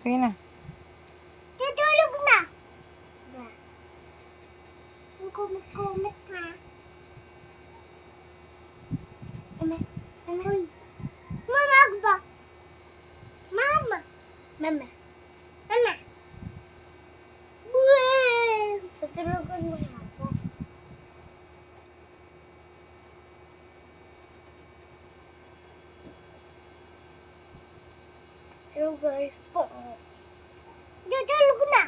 Sige na. Tutulog na. Ang kumot-kumot ha. Uy. Mama ba? Mama. Mama. Mama. Buwan. Tutulugan mo na ako. Hello guys po. Tutulog na.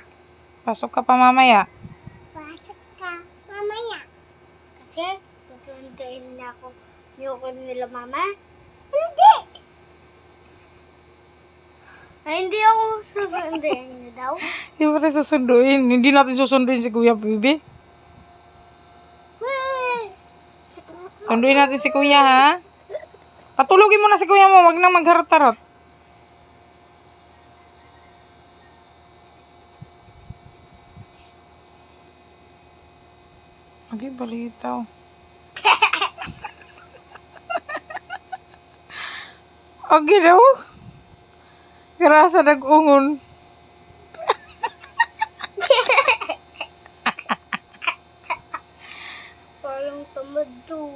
Pasok ka pa mamaya. Pasok ka mamaya. Kasi susunduin na ako. Niyoko nila mama? Hindi! Ay, hindi ako susunduin na daw. Hindi mo rin susunduin. Hindi natin susunduin si Kuya, baby. Sunduin natin si Kuya, ha? Patulugin mo na si Kuya mo. Wag nang magharot-harot. Okay, balitaw. Okay daw. Karasa nag-ungon. Parang tamad to.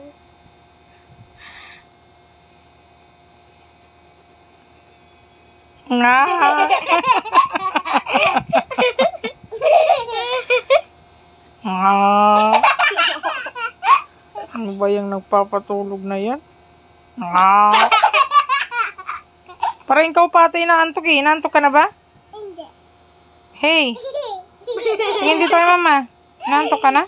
Nga. Nga. Ano ba yung nagpapatulog na yan? Nga. Parang ikaw pati inaantok eh. Inaantok ka na ba? Hindi. Hey. Tingin dito kay mama. Inaantok ka na?